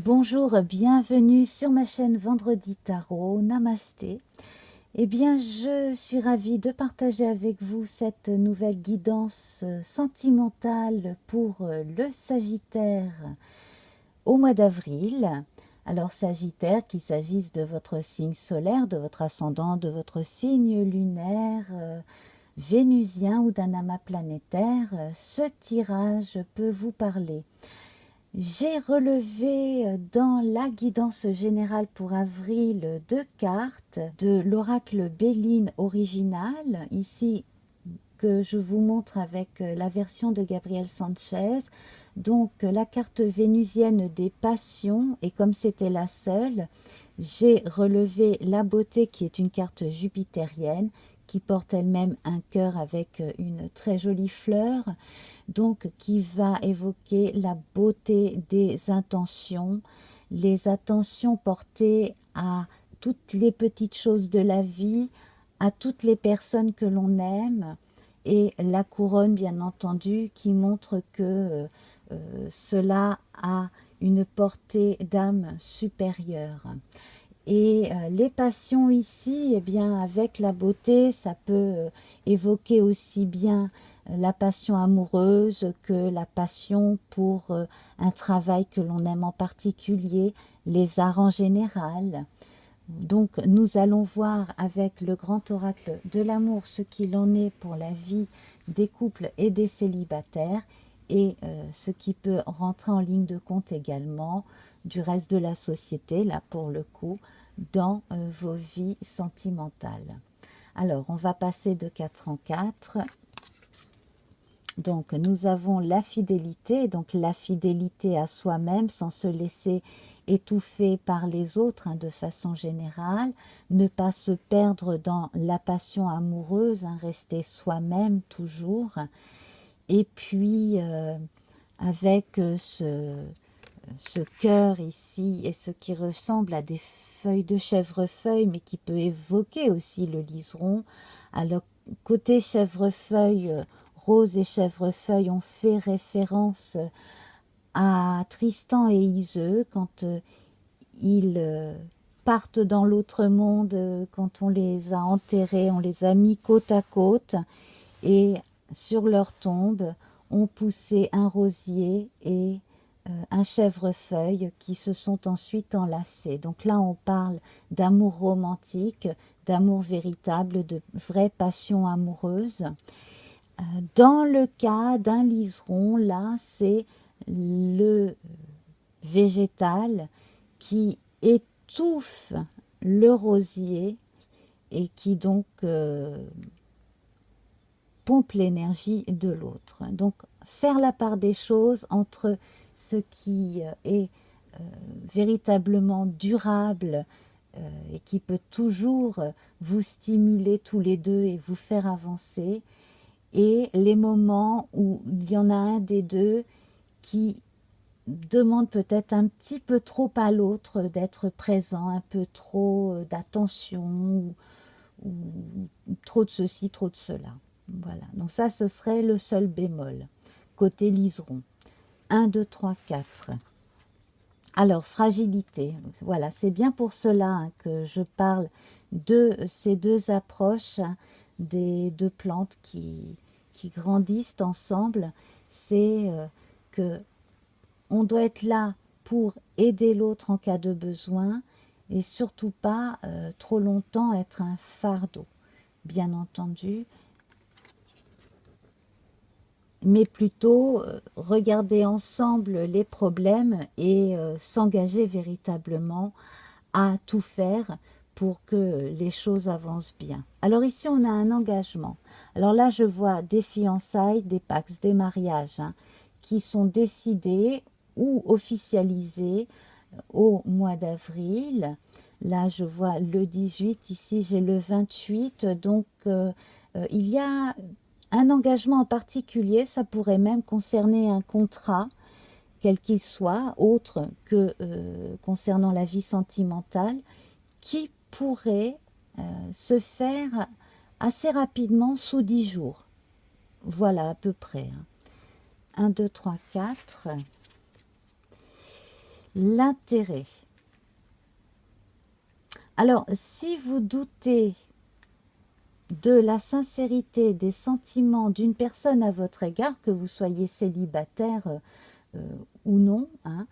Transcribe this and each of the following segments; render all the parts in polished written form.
Bonjour, bienvenue sur ma chaîne Vendredi Tarot, Namasté. Eh bien, je suis ravie de partager avec vous cette nouvelle guidance sentimentale pour le Sagittaire au mois d'avril. Alors, Sagittaire, qu'il s'agisse de votre signe solaire, de votre ascendant, de votre signe lunaire, vénusien ou d'un amas planétaire, ce tirage peut vous parler. J'ai relevé dans la guidance générale pour avril 2 cartes de l'oracle Béline original, ici que je vous montre avec la version de Gabriel Sanchez. Donc la carte vénusienne des passions, et comme c'était la seule, j'ai relevé la beauté qui est une carte jupitérienne qui porte elle-même un cœur avec une très jolie fleur, donc qui va évoquer la beauté des intentions, les attentions portées à toutes les petites choses de la vie, à toutes les personnes que l'on aime, et la couronne bien entendu qui montre que cela a une portée d'âme supérieure. Et les passions ici, eh bien, avec la beauté, ça peut évoquer aussi bien la passion amoureuse que la passion pour un travail que l'on aime en particulier, les arts en général. Donc nous allons voir avec le grand oracle de l'amour ce qu'il en est pour la vie des couples et des célibataires, et ce qui peut rentrer en ligne de compte également du reste de la société, là pour le coup, dans vos vies sentimentales. Alors, on va passer de 4 en 4. Donc, nous avons la fidélité, donc la fidélité à soi-même sans se laisser étouffer par les autres, de façon générale, ne pas se perdre dans la passion amoureuse, rester soi-même toujours. Et puis, avec ce cœur ici, et ce qui ressemble à des feuilles de chèvrefeuille, mais qui peut évoquer aussi le liseron. Alors, côté chèvrefeuille, rose et chèvrefeuille ont fait référence à Tristan et Iseux, quand ils partent dans l'autre monde, quand on les a enterrés, on les a mis côte à côte, et sur leur tombe ont poussé un rosier et un chèvrefeuille qui se sont ensuite enlacés. Donc là, on parle d'amour romantique, d'amour véritable, de vraie passion amoureuse. Dans le cas d'un liseron, là, c'est le végétal qui étouffe le rosier et qui donc pompe l'énergie de l'autre. Donc, faire la part des choses entre ce qui est véritablement durable et qui peut toujours vous stimuler tous les deux et vous faire avancer, et les moments où il y en a un des deux qui demande peut-être un petit peu trop à l'autre d'être présent, un peu trop d'attention, ou trop de ceci, trop de cela. Voilà, donc ça, ce serait le seul bémol, côté liseron. 1, 2, 3, 4. Alors, fragilité. Voilà, c'est bien pour cela que je parle de ces deux approches, des deux plantes qui grandissent ensemble. C'est que on doit être là pour aider l'autre en cas de besoin, et surtout pas trop longtemps être un fardeau, bien entendu, mais plutôt regarder ensemble les problèmes et s'engager véritablement à tout faire pour que les choses avancent bien. Alors ici, on a un engagement. Alors là, je vois des fiançailles, des pax, des mariages qui sont décidés ou officialisés au mois d'avril. Là, je vois le 18, ici j'ai le 28, donc il y a un engagement en particulier. Ça pourrait même concerner un contrat, quel qu'il soit, autre que concernant la vie sentimentale, qui pourrait se faire assez rapidement, sous 10 jours. Voilà, à peu près. 1, 2, 3, 4. l'intérêt. Alors, si vous doutez de la sincérité des sentiments d'une personne à votre égard, que vous soyez célibataire ou non, hein,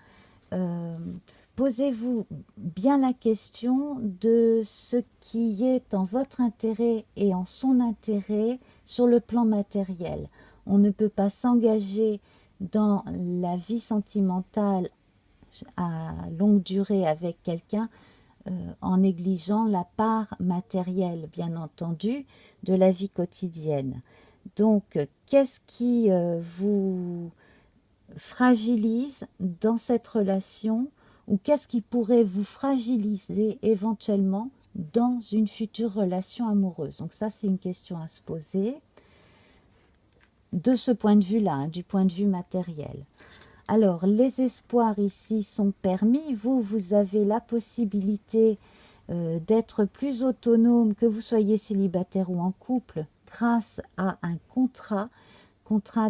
posez-vous bien la question de ce qui est en votre intérêt et en son intérêt sur le plan matériel. On ne peut pas s'engager dans la vie sentimentale à longue durée avec quelqu'un en négligeant la part matérielle, bien entendu, de la vie quotidienne. Donc, qu'est-ce qui vous fragilise dans cette relation, ou qu'est-ce qui pourrait vous fragiliser éventuellement dans une future relation amoureuse? Donc ça, c'est une question à se poser de ce point de vue-là, hein, du point de vue matériel. Alors, les espoirs ici sont permis. Vous avez la possibilité d'être plus autonome, que vous soyez célibataire ou en couple, grâce à un contrat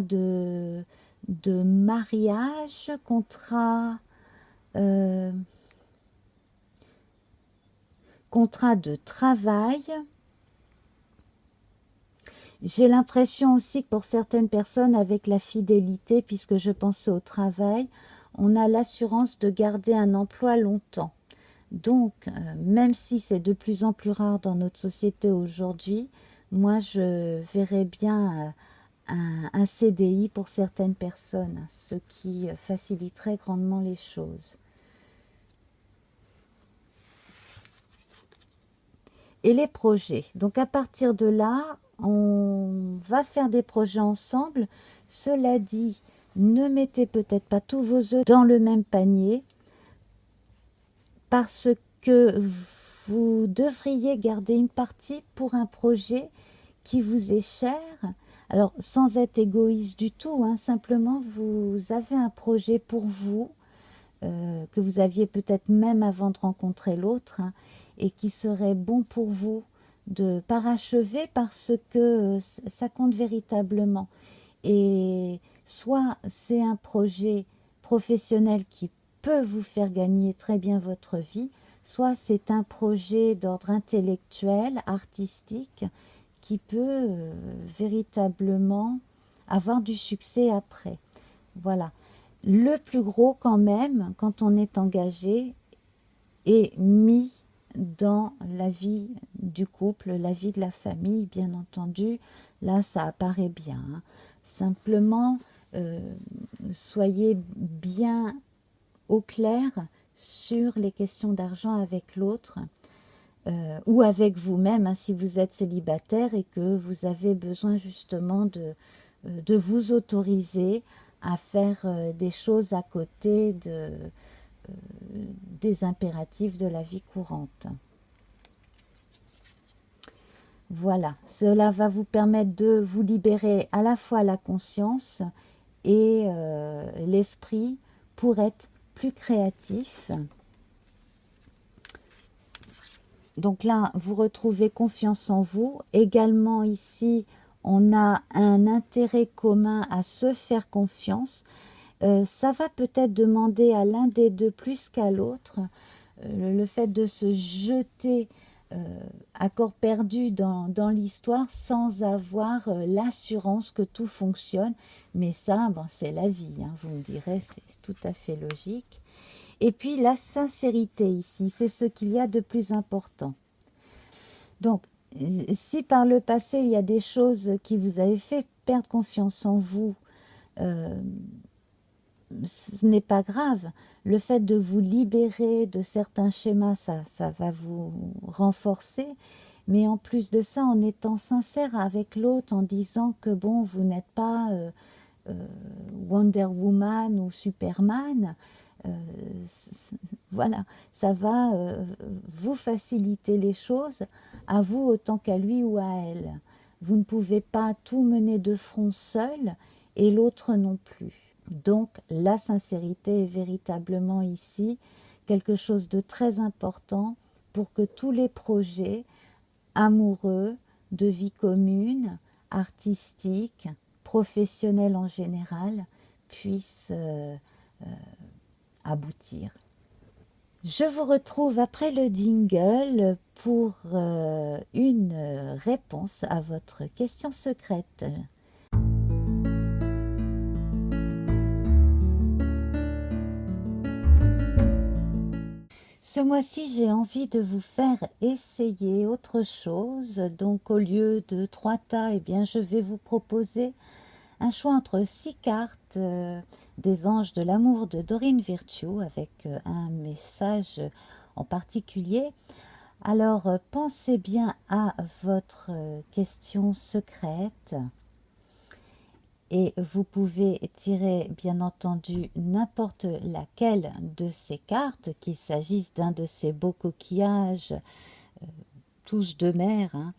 de mariage, contrat de travail. J'ai l'impression aussi que pour certaines personnes, avec la fidélité, puisque je pensais au travail, on a l'assurance de garder un emploi longtemps. Donc, même si c'est de plus en plus rare dans notre société aujourd'hui, moi je verrais bien un CDI pour certaines personnes, ce qui faciliterait grandement les choses. Et les projets. Donc à partir de là, on va faire des projets ensemble. Cela dit, ne mettez peut-être pas tous vos œufs dans le même panier, parce que vous devriez garder une partie pour un projet qui vous est cher. Alors, sans être égoïste du tout, hein, simplement vous avez un projet pour vous, que vous aviez peut-être même avant de rencontrer l'autre, hein, et qui serait bon pour vous de parachever, parce que ça compte véritablement. Et soit c'est un projet professionnel qui peut vous faire gagner très bien votre vie, soit c'est un projet d'ordre intellectuel, artistique, qui peut véritablement avoir du succès après. Voilà. Le plus gros quand même, quand on est engagé, est mis dans la vie du couple, la vie de la famille, bien entendu. Là, ça apparaît bien. Hein. Simplement, soyez bien au clair sur les questions d'argent avec l'autre, ou avec vous-même, hein, si vous êtes célibataire et que vous avez besoin justement de vous autoriser à faire des choses à côté des impératifs de la vie courante. Voilà, cela va vous permettre de vous libérer à la fois la conscience et l'esprit pour être plus créatif. Donc là, vous retrouvez confiance en vous. Également ici, on a un intérêt commun à se faire confiance. Ça va peut-être demander à l'un des deux plus qu'à l'autre le fait de se jeter à corps perdu dans l'histoire sans avoir l'assurance que tout fonctionne. Mais ça, bon, c'est la vie, hein, vous me direz, c'est tout à fait logique. Et puis la sincérité ici, c'est ce qu'il y a de plus important. Donc, si par le passé, il y a des choses qui vous avaient fait perdre confiance en vous, ce n'est pas grave. Le fait de vous libérer de certains schémas, ça va vous renforcer. Mais en plus de ça, en étant sincère avec l'autre, en disant que bon, vous n'êtes pas Wonder Woman ou Superman, voilà, ça va vous faciliter les choses, à vous autant qu'à lui ou à elle. Vous ne pouvez pas tout mener de front seul et l'autre non plus. Donc la sincérité est véritablement ici quelque chose de très important pour que tous les projets amoureux, de vie commune, artistiques, professionnels en général, puissent aboutir. Je vous retrouve après le jingle pour une réponse à votre question secrète. Ce mois-ci, j'ai envie de vous faire essayer autre chose. Donc, au lieu de 3 tas, eh bien, je vais vous proposer un choix entre 6 cartes des anges de l'amour de Dorine Virtue avec un message en particulier. Alors, pensez bien à votre question secrète et vous pouvez tirer bien entendu n'importe laquelle de ces cartes, qu'il s'agisse d'un de ces beaux coquillages, tous de mer, hein,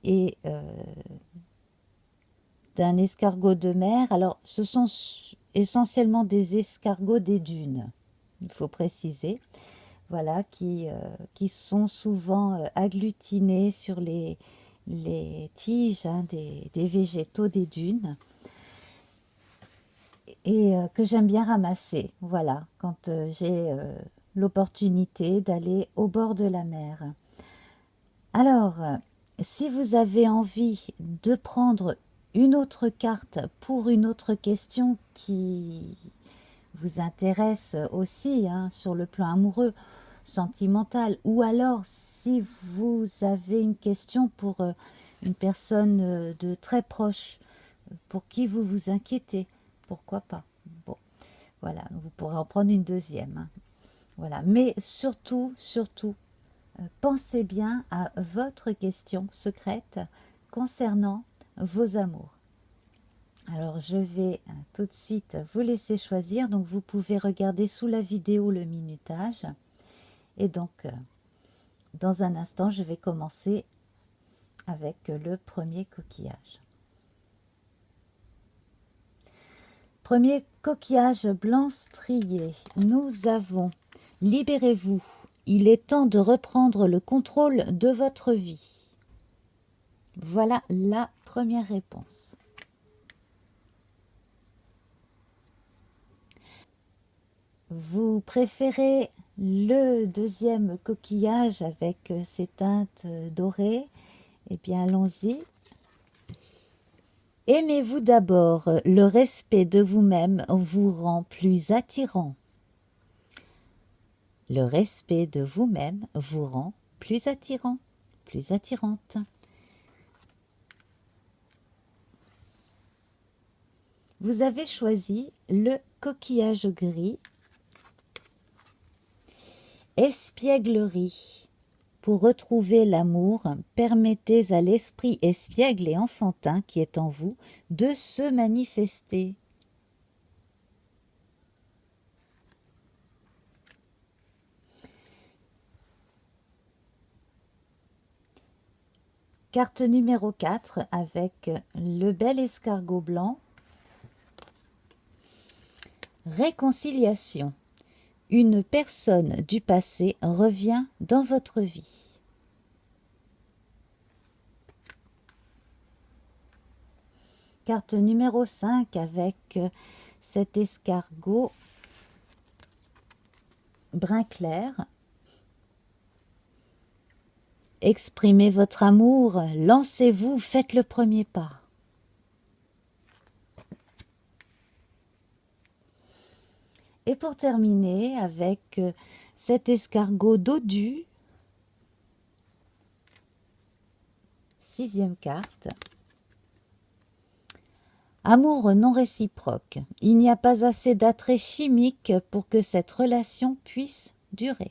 et d'un escargot de mer. Alors, ce sont essentiellement des escargots des dunes, il faut préciser, voilà, qui sont souvent agglutinés sur les tiges hein, des végétaux des dunes, et que j'aime bien ramasser, voilà, quand j'ai l'opportunité d'aller au bord de la mer. Alors, si vous avez envie de prendre une autre carte pour une autre question qui vous intéresse aussi hein, sur le plan amoureux, sentimental, ou alors si vous avez une question pour une personne de très proche, pour qui vous vous inquiétez, pourquoi pas. Bon, voilà, vous pourrez en prendre une deuxième. Hein. Voilà, mais surtout, pensez bien à votre question secrète concernant vos amours. Alors, je vais tout de suite vous laisser choisir. Donc, vous pouvez regarder sous la vidéo le minutage. Et donc, dans un instant, je vais commencer avec le premier coquillage. Premier coquillage blanc strié. Nous avons « Libérez-vous ». Il est temps de reprendre le contrôle de votre vie. Voilà la première réponse. Vous préférez le deuxième coquillage avec ses teintes dorées? Eh bien, allons-y. Aimez-vous d'abord. Le respect de vous-même vous rend plus attirant. Le respect de vous-même vous rend plus attirant, plus attirante. Vous avez choisi le coquillage gris. Espièglerie. Pour retrouver l'amour, permettez à l'esprit espiègle et enfantin qui est en vous de se manifester. Carte numéro 4 avec le bel escargot blanc. Réconciliation. Une personne du passé revient dans votre vie. Carte numéro 5 avec cet escargot brun clair. Exprimez votre amour, lancez-vous, faites le premier pas. Et pour terminer avec cet escargot dodu, 6e carte. Amour non réciproque. Il n'y a pas assez d'attrait chimique pour que cette relation puisse durer.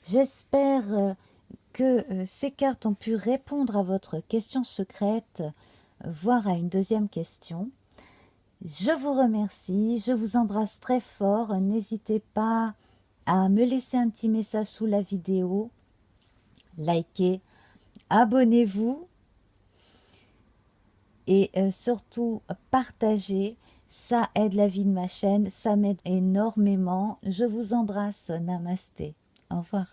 J'espère que ces cartes ont pu répondre à votre question secrète, voire à une deuxième question. Je vous remercie, je vous embrasse très fort. N'hésitez pas à me laisser un petit message sous la vidéo, likez, abonnez-vous et surtout partagez. Ça aide la vie de ma chaîne, ça m'aide énormément. Je vous embrasse, namasté. Au revoir.